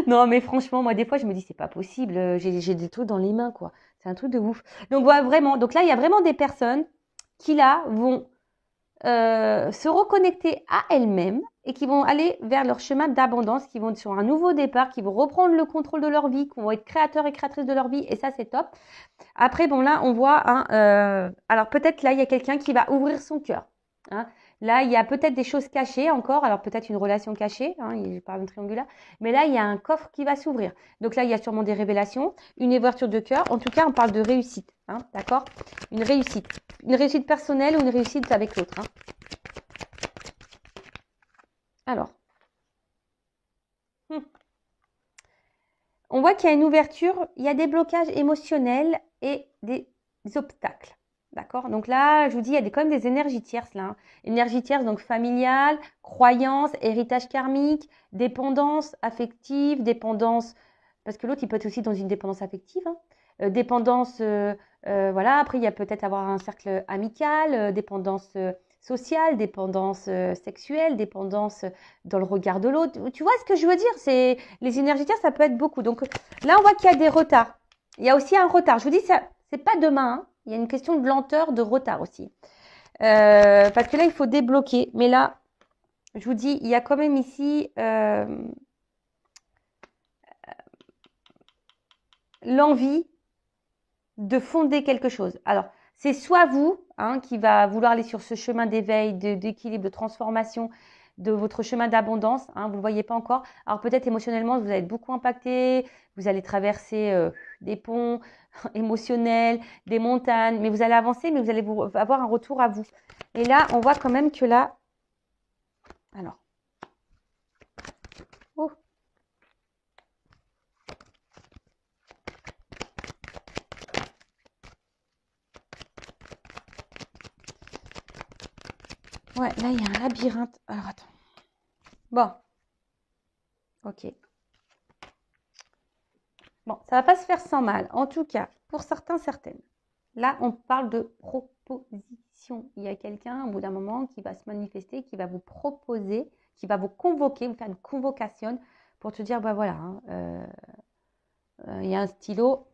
Non, mais franchement, moi, des fois, je me dis, c'est pas possible. J'ai des trucs dans les mains, quoi. C'est un truc de ouf. Donc, voilà, vraiment. Donc là, il y a vraiment des personnes qui, là, vont se reconnecter à elles-mêmes et qui vont aller vers leur chemin d'abondance, qui vont être sur un nouveau départ, qui vont reprendre le contrôle de leur vie, qui vont être créateurs et créatrices de leur vie. Et ça, c'est top. Après, bon, là, on voit, hein, alors peut-être là, il y a quelqu'un qui va ouvrir son cœur. Hein. Là, il y a peut-être des choses cachées encore, alors peut-être une relation cachée, hein, je parle d'un triangulaire, mais là, il y a un coffre qui va s'ouvrir. Donc là, il y a sûrement des révélations, une ouverture de cœur. En tout cas, on parle de réussite, hein, d'accord? Une réussite personnelle ou une réussite avec l'autre. Hein. Alors, on voit qu'il y a une ouverture, il y a des blocages émotionnels et des obstacles. D'accord? Donc là, je vous dis, il y a quand même des énergies tierces là. Hein. Énergie tierce, donc familiale, croyance, héritage karmique, dépendance affective, dépendance, parce que l'autre, il peut être aussi dans une dépendance affective. Hein. Dépendance, voilà. Après, il y a peut-être avoir un cercle amical, dépendance sociale, dépendance sexuelle, dépendance dans le regard de l'autre. Tu vois ce que je veux dire? C'est les énergies tierces, ça peut être beaucoup. Donc là, on voit qu'il y a des retards. Il y a aussi un retard. Je vous dis, ça, c'est pas demain. Hein. Il y a une question de lenteur, de retard aussi. Parce que là, il faut débloquer. Mais là, je vous dis, il y a quand même ici l'envie de fonder quelque chose. Alors, c'est soit vous hein, qui va vouloir aller sur ce chemin d'éveil, d'équilibre, de transformation, de votre chemin d'abondance. Hein, vous ne le voyez pas encore. Alors, peut-être émotionnellement, vous allez être beaucoup impacté. Vous allez traverser des ponts émotionnels, des montagnes. Mais vous allez avancer, mais vous allez avoir un retour à vous. Et là, on voit quand même que là... Alors... Oh. Ouais, là, il y a un labyrinthe. Alors, attends. Bon. Ok. Bon, ça va pas se faire sans mal. En tout cas, pour certains, certaines. Là, on parle de proposition. Il y a quelqu'un, au bout d'un moment, qui va se manifester, qui va vous proposer, qui va vous convoquer, vous faire une convocation pour te dire, bah voilà, hein, il y a un stylo,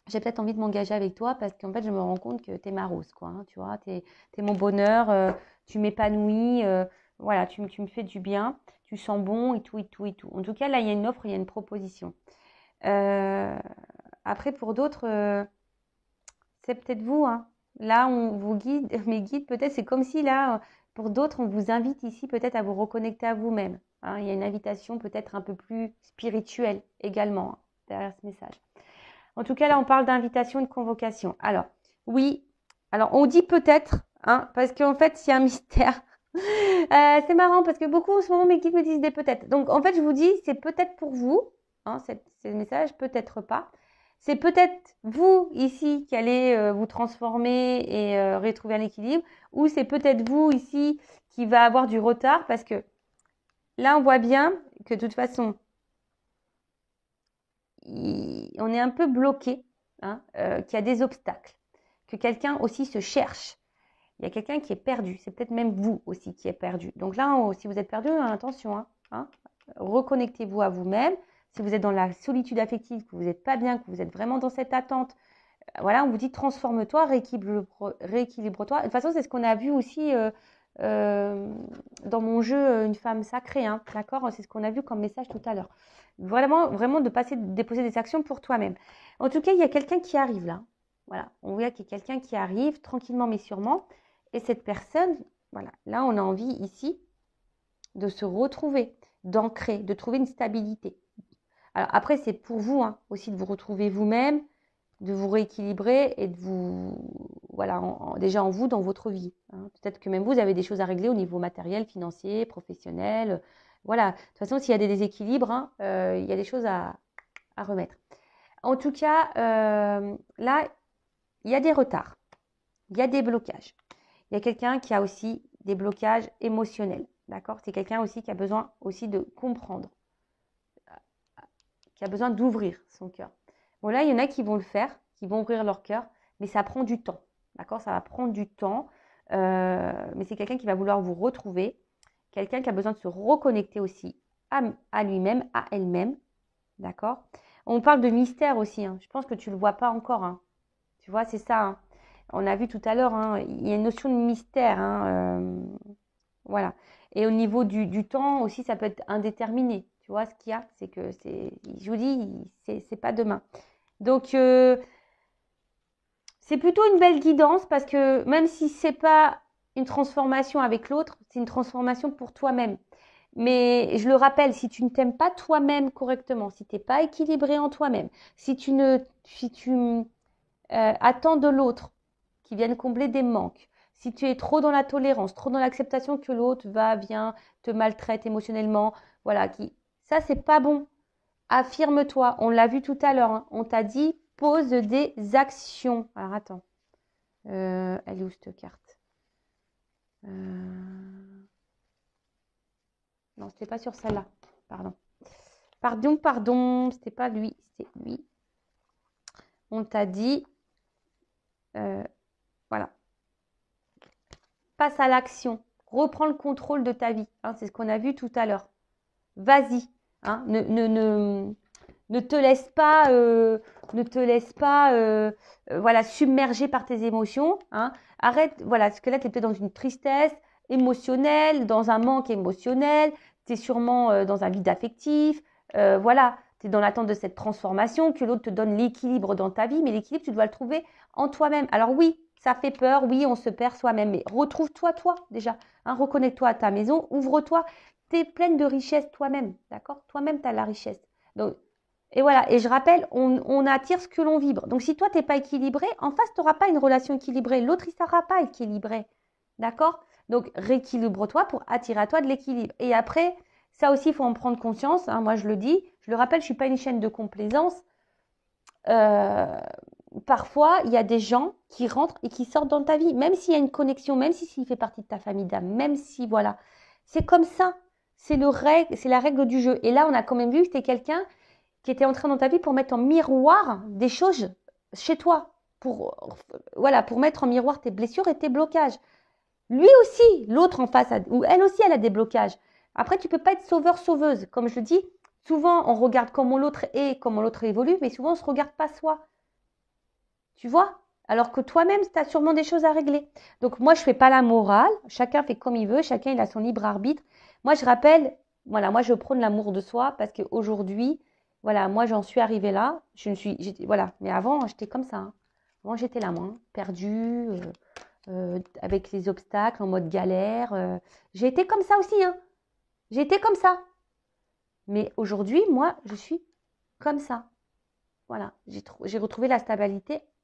j'ai peut-être envie de m'engager avec toi parce qu'en fait, je me rends compte que tu es ma rose, quoi. Hein, tu vois, tu es mon bonheur, tu m'épanouis, voilà, tu me fais du bien, tu sens bon et tout, et tout, et tout. En tout cas, là, il y a une offre, il y a une proposition. Après, pour d'autres, c'est peut-être vous. Hein. Là, on vous guide, mes guides, peut-être, c'est comme si là, pour d'autres, on vous invite ici peut-être à vous reconnecter à vous-même. Hein. Il y a une invitation peut-être un peu plus spirituelle également hein, derrière ce message. En tout cas, là, on parle d'invitation et de convocation. Alors, oui, alors on dit peut-être, hein, parce qu'en fait, il y a un mystère. C'est marrant parce que beaucoup, en ce moment, mes guides me disent des peut-être. Donc, en fait, je vous dis, c'est peut-être pour vous, hein, ce message, peut-être pas. C'est peut-être vous ici qui allez vous transformer et retrouver un équilibre, ou c'est peut-être vous ici qui va avoir du retard parce que là, on voit bien que de toute façon, on est un peu bloqué, hein, qu'il y a des obstacles, que quelqu'un aussi se cherche. Il y a quelqu'un qui est perdu. C'est peut-être même vous aussi qui êtes perdu. Donc là, si vous êtes perdu, attention, hein, reconnectez-vous à vous-même. Si vous êtes dans la solitude affective, que vous n'êtes pas bien, que vous êtes vraiment dans cette attente, voilà, on vous dit transforme-toi, rééquilibre-toi. De toute façon, c'est ce qu'on a vu aussi dans mon jeu Une femme sacrée, hein, d'accord? C'est ce qu'on a vu comme message tout à l'heure. Vraiment, vraiment de déposer des actions pour toi-même. En tout cas, il y a quelqu'un qui arrive là. Voilà, on voit qu'il y a quelqu'un qui arrive tranquillement mais sûrement. Et cette personne, voilà, là, on a envie ici de se retrouver, d'ancrer, de trouver une stabilité. Alors après, c'est pour vous aussi de vous retrouver vous-même, de vous rééquilibrer et de vous, voilà, déjà en vous, dans votre vie. Peut-être que même vous avez des choses à régler au niveau matériel, financier, professionnel. Voilà, de toute façon, s'il y a des déséquilibres, il y a des choses à remettre. En tout cas, là, il y a des retards, il y a des blocages. Il y a quelqu'un qui a aussi des blocages émotionnels, d'accord? C'est quelqu'un aussi qui a besoin aussi de comprendre, qui a besoin d'ouvrir son cœur. Bon, là, il y en a qui vont le faire, qui vont ouvrir leur cœur, mais ça prend du temps, d'accord? Ça va prendre du temps, mais c'est quelqu'un qui va vouloir vous retrouver, quelqu'un qui a besoin de se reconnecter aussi à lui-même, à elle-même, d'accord? On parle de mystère aussi, je pense que tu ne le vois pas encore, tu vois, c'est ça, On a vu tout à l'heure, il y a une notion de mystère, voilà. Et au niveau du temps aussi, ça peut être indéterminé. Tu vois, ce qu'il y a, c'est que je vous dis, c'est pas demain. Donc, c'est plutôt une belle guidance parce que même si c'est pas une transformation avec l'autre, c'est une transformation pour toi-même. Mais je le rappelle, si tu ne t'aimes pas toi-même correctement, si tu n'es pas équilibré en toi-même, si tu attends de l'autre qui vienne combler des manques, si tu es trop dans la tolérance, trop dans l'acceptation que l'autre vient, te maltraite émotionnellement, voilà, ça c'est pas bon. Affirme-toi. On l'a vu tout à l'heure. On t'a dit pose des actions. Alors attends, elle est où cette carte? Non, c'était pas sur celle-là. Pardon. C'était pas lui, c'était lui. On t'a dit, voilà. Passe à l'action. Reprends le contrôle de ta vie. C'est ce qu'on a vu tout à l'heure. Vas-y. Ne te laisse pas, voilà, submerger par tes émotions. Arrête, voilà, parce que là, tu es peut-être dans une tristesse émotionnelle, dans un manque émotionnel, tu es sûrement dans un vide affectif. Voilà, tu es dans l'attente de cette transformation, que l'autre te donne l'équilibre dans ta vie, mais l'équilibre, tu dois le trouver en toi-même. Alors oui, ça fait peur, oui, on se perd soi-même, mais retrouve-toi, toi, déjà. Reconnecte-toi à ta maison, ouvre-toi. Tu es pleine de richesse toi-même, d'accord? Toi-même, tu as la richesse. Donc, et voilà, et je rappelle, on attire ce que l'on vibre. Donc, si toi, tu n'es pas équilibré, en face, tu n'auras pas une relation équilibrée. L'autre, il ne sera pas équilibré. D'accord? Donc, rééquilibre-toi pour attirer à toi de l'équilibre. Et après, ça aussi, il faut en prendre conscience. Moi, je le dis, je le rappelle, je ne suis pas une chaîne de complaisance. Parfois, il y a des gens qui rentrent et qui sortent dans ta vie, même s'il y a une connexion, même s'il fait partie de ta famille d'âme, même si, voilà. C'est comme ça. C'est la règle du jeu. Et là, on a quand même vu que c'était quelqu'un qui était entré dans ta vie pour mettre en miroir des choses chez toi, pour mettre en miroir tes blessures et tes blocages. Lui aussi, l'autre en face, ou elle aussi, elle a des blocages. Après, tu peux pas être sauveur-sauveuse. Comme je le dis, souvent, on regarde comment l'autre est, comment l'autre évolue, mais souvent, on ne se regarde pas soi. Tu vois? Alors que toi-même, tu as sûrement des choses à régler. Donc, moi, je ne fais pas la morale. Chacun fait comme il veut. Chacun, il a son libre arbitre. Moi, je rappelle, voilà, moi, je prône l'amour de soi parce qu'aujourd'hui, voilà, moi, j'en suis arrivée là. Voilà. Mais avant, j'étais comme ça. Avant, j'étais là, moi, perdue, avec les obstacles, en mode galère. J'ai été comme ça aussi, J'ai été comme ça. Mais aujourd'hui, moi, je suis comme ça. Voilà. J'ai retrouvé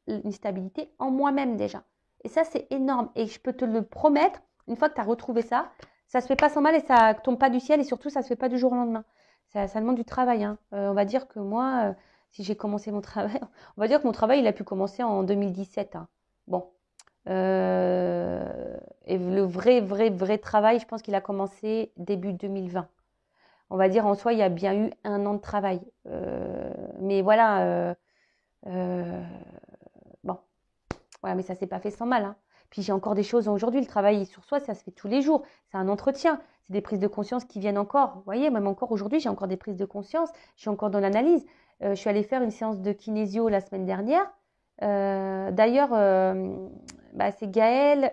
une stabilité en moi-même déjà. Et ça, c'est énorme. Et je peux te le promettre, une fois que tu as retrouvé ça, ça se fait pas sans mal et ça ne tombe pas du ciel et surtout, ça se fait pas du jour au lendemain. Ça demande du travail. On va dire que moi, si j'ai commencé mon travail. On va dire que mon travail, il a pu commencer en 2017. Hein. Bon. Et le vrai travail, je pense qu'il a commencé début 2020. On va dire en soi, il y a bien eu 1 an de travail. Mais voilà, bon, voilà, mais ça s'est pas fait sans mal. Hein. Puis j'ai encore des choses aujourd'hui. Le travail sur soi, ça se fait tous les jours. C'est un entretien. C'est des prises de conscience qui viennent encore. Vous voyez, même encore aujourd'hui, j'ai encore des prises de conscience. Je suis encore dans l'analyse. Je suis allée faire une séance de kinésio la semaine dernière. D'ailleurs, c'est Gaëlle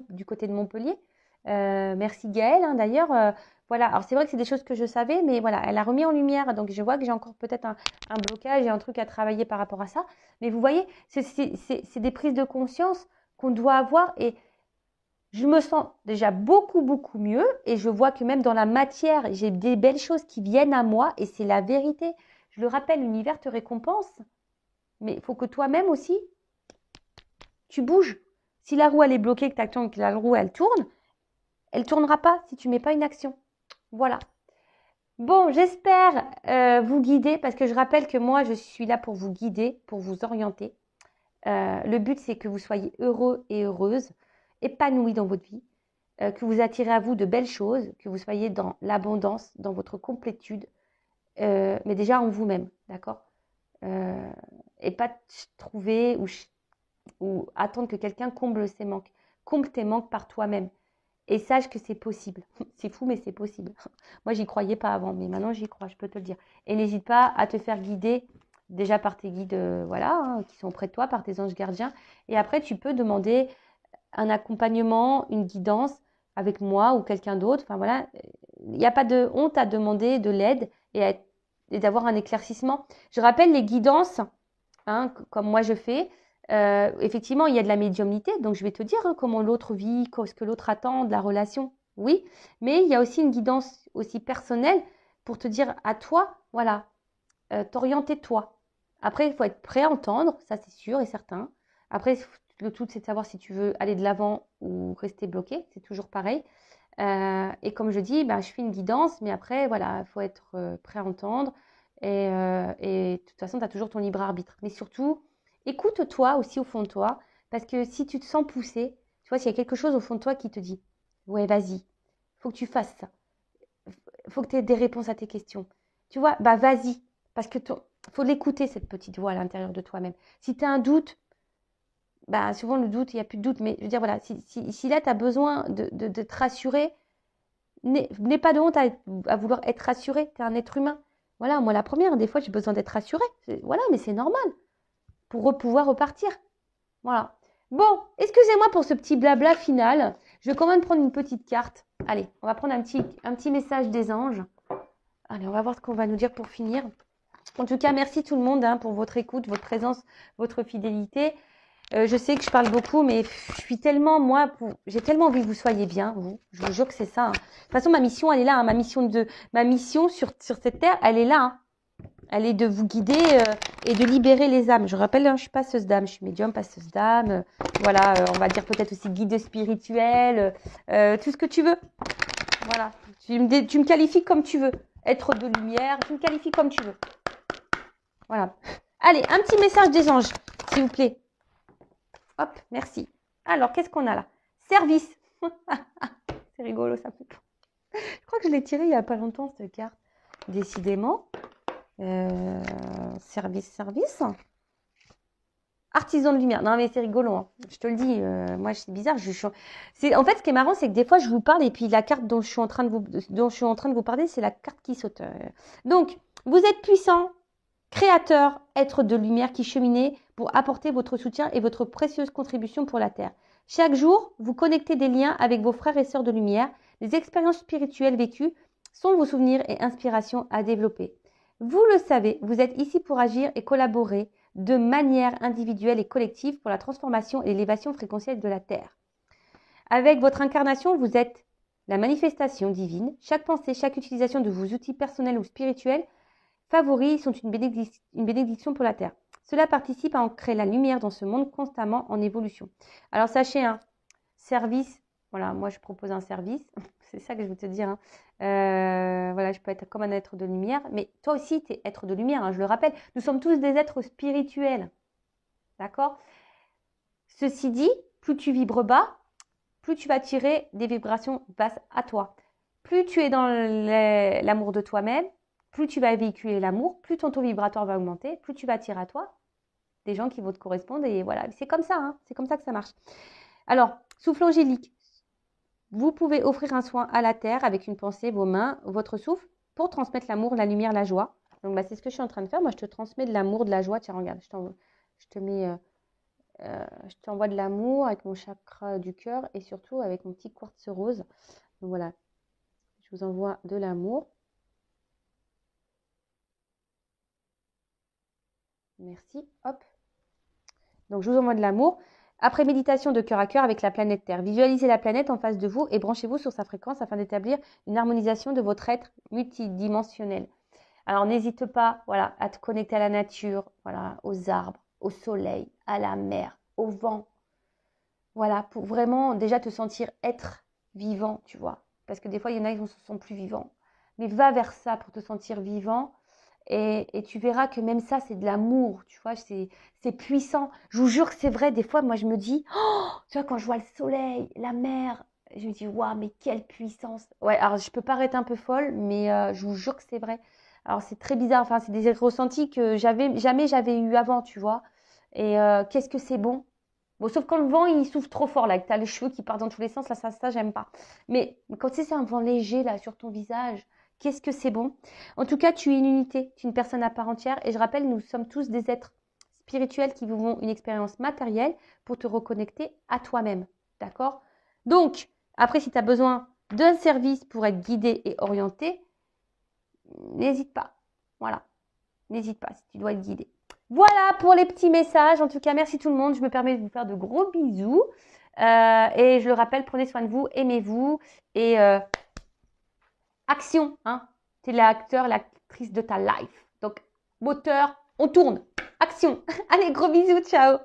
du côté de Montpellier. Merci Gaëlle. Hein, d'ailleurs, voilà. Alors c'est vrai que c'est des choses que je savais, mais voilà, elle a remis en lumière. Donc je vois que j'ai encore peut-être un blocage et un truc à travailler par rapport à ça. Mais vous voyez, c'est des prises de conscience qu'on doit avoir et je me sens déjà beaucoup mieux et je vois que même dans la matière, j'ai des belles choses qui viennent à moi et c'est la vérité. Je le rappelle, l'univers te récompense, mais il faut que toi-même aussi, tu bouges. Si la roue elle est bloquée, que tu attends que la roue elle tournera pas si tu mets pas une action. Voilà. Bon, j'espère vous guider parce que je rappelle que moi, je suis là pour vous guider, pour vous orienter. Le but, c'est que vous soyez heureux et heureuse, épanouis dans votre vie, que vous attirez à vous de belles choses, que vous soyez dans l'abondance, dans votre complétude, mais déjà en vous-même, d'accord et pas trouver ou attendre que quelqu'un comble ses manques. Comble tes manques par toi-même. Et sache que c'est possible. C'est fou, mais c'est possible. Moi, j'y croyais pas avant, mais maintenant, j'y crois, je peux te le dire. Et n'hésite pas à te faire guider déjà par tes guides qui sont auprès de toi, par tes anges gardiens. Et après, tu peux demander un accompagnement, une guidance avec moi ou quelqu'un d'autre. Enfin, voilà, il n'y a pas de honte à demander de l'aide et d'avoir un éclaircissement. Je rappelle les guidances, comme moi je fais. Effectivement, il y a de la médiumnité, donc je vais te dire comment l'autre vit, ce que l'autre attend de la relation, oui, mais il y a aussi une guidance aussi personnelle pour te dire à toi, voilà, t'orienter toi. Après, il faut être prêt à entendre, ça c'est sûr et certain. Après, le tout c'est de savoir si tu veux aller de l'avant ou rester bloqué, c'est toujours pareil. Et comme je dis, je fais une guidance, mais après, voilà, il faut être prêt à entendre. Et de toute façon, tu as toujours ton libre arbitre. Mais surtout, écoute-toi aussi au fond de toi, parce que si tu te sens poussé, tu vois, s'il y a quelque chose au fond de toi qui te dit, ouais, vas-y, faut que tu fasses ça. Faut que tu aies des réponses à tes questions. Tu vois, vas-y, parce que faut l'écouter, cette petite voix à l'intérieur de toi-même. Si tu as un doute, souvent le doute, il n'y a plus de doute, mais je veux dire, voilà, si là, tu as besoin de te rassurer, n'aie pas de honte à vouloir être rassuré, tu es un être humain. Voilà, moi la première, des fois j'ai besoin d'être rassurée. Voilà, mais c'est normal pour pouvoir repartir. Voilà. Bon, excusez-moi pour ce petit blabla final. Je vais quand même prendre une petite carte. Allez, on va prendre un petit message des anges. Allez, on va voir ce qu'on va nous dire pour finir. En tout cas, merci tout le monde pour votre écoute, votre présence, votre fidélité. Je sais que je parle beaucoup, mais je suis tellement, j'ai tellement envie que vous soyez bien, vous. Je vous jure que c'est ça. De toute façon, ma mission, elle est là. Ma mission sur cette terre, elle est là. Elle est de vous guider et de libérer les âmes. Je rappelle, je suis passeuse d'âme, je suis médium, passeuse d'âme. Voilà, on va dire peut-être aussi guide spirituel, tout ce que tu veux. Voilà, tu me qualifies comme tu veux. Être de lumière, tu me qualifies comme tu veux. Voilà. Allez, un petit message des anges, s'il vous plaît. Hop, merci. Alors, qu'est-ce qu'on a là? Service. C'est rigolo, ça. Je crois que je l'ai tiré il n'y a pas longtemps, cette carte. Décidément. Service. Artisan de lumière. Non, mais c'est rigolo. Hein. Je te le dis. Moi, c'est bizarre. En fait, ce qui est marrant, c'est que des fois, je vous parle et puis la carte dont je suis en train de vous parler, c'est la carte qui saute. Donc, vous êtes puissant, créateur, être de lumière qui cheminez pour apporter votre soutien et votre précieuse contribution pour la Terre. Chaque jour, vous connectez des liens avec vos frères et sœurs de lumière. Les expériences spirituelles vécues sont vos souvenirs et inspirations à développer. Vous le savez, vous êtes ici pour agir et collaborer de manière individuelle et collective pour la transformation et l'élévation fréquentielle de la Terre. Avec votre incarnation, vous êtes la manifestation divine. Chaque pensée, chaque utilisation de vos outils personnels ou spirituels favoris sont une bénédiction pour la Terre. Cela participe à ancrer la lumière dans ce monde constamment en évolution. Alors sachez, service, Voilà, moi, je propose un service. C'est ça que je veux te dire, hein. Voilà, je peux être comme un être de lumière. Mais toi aussi, tu es être de lumière, hein, je le rappelle. Nous sommes tous des êtres spirituels. D'accord? Ceci dit, plus tu vibres bas, plus tu vas tirer des vibrations basses à toi. Plus tu es dans l'amour de toi-même, plus tu vas véhiculer l'amour, plus ton taux vibratoire va augmenter, plus tu vas attirer à toi des gens qui vont te correspondre. Et voilà, c'est comme ça, hein, c'est comme ça que ça marche. Alors, souffle angélique. Vous pouvez offrir un soin à la terre avec une pensée, vos mains, votre souffle, pour transmettre l'amour, la lumière, la joie. Donc, bah, c'est ce que je suis en train de faire. Moi, je te transmets de l'amour, de la joie. Tiens, regarde, je t'envoie de l'amour avec mon chakra du cœur et surtout avec mon petit quartz rose. Donc voilà, je vous envoie de l'amour. Merci, hop. Donc je vous envoie de l'amour. Après méditation de cœur à cœur avec la planète Terre, visualisez la planète en face de vous et branchez-vous sur sa fréquence afin d'établir une harmonisation de votre être multidimensionnel. Alors n'hésite pas, voilà, à te connecter à la nature, voilà, aux arbres, au soleil, à la mer, au vent. Voilà, pour vraiment déjà te sentir être vivant, tu vois. Parce que des fois, il y en a qui ne se sentent plus vivants. Mais va vers ça pour te sentir vivant. Et tu verras que même ça, c'est de l'amour, tu vois, c'est puissant. Je vous jure que c'est vrai, des fois, moi, je me dis, oh, tu vois, quand je vois le soleil, la mer, je me dis, waouh, mais quelle puissance. Ouais, alors je peux paraître un peu folle, mais je vous jure que c'est vrai. Alors c'est très bizarre, enfin, c'est des ressentis que jamais j'avais eu avant, tu vois. Et qu'est-ce que c'est bon. Bon, sauf quand le vent, il souffle trop fort, là, que tu as les cheveux qui partent dans tous les sens, là, ça j'aime pas. Mais quand tu sais, c'est un vent léger, là, sur ton visage, qu'est-ce que c'est bon. En tout cas, tu es une unité, tu es une personne à part entière. Et je rappelle, nous sommes tous des êtres spirituels qui vivons une expérience matérielle pour te reconnecter à toi-même. D'accord? Donc, après, si tu as besoin d'un service pour être guidé et orienté, n'hésite pas. Voilà. N'hésite pas si tu dois être guidé. Voilà pour les petits messages. En tout cas, merci tout le monde. Je me permets de vous faire de gros bisous. Et je le rappelle, prenez soin de vous, aimez-vous. Et action, hein. Tu es l'acteur, l'actrice de ta life. Donc, moteur, on tourne. Action. Allez, gros bisous, ciao.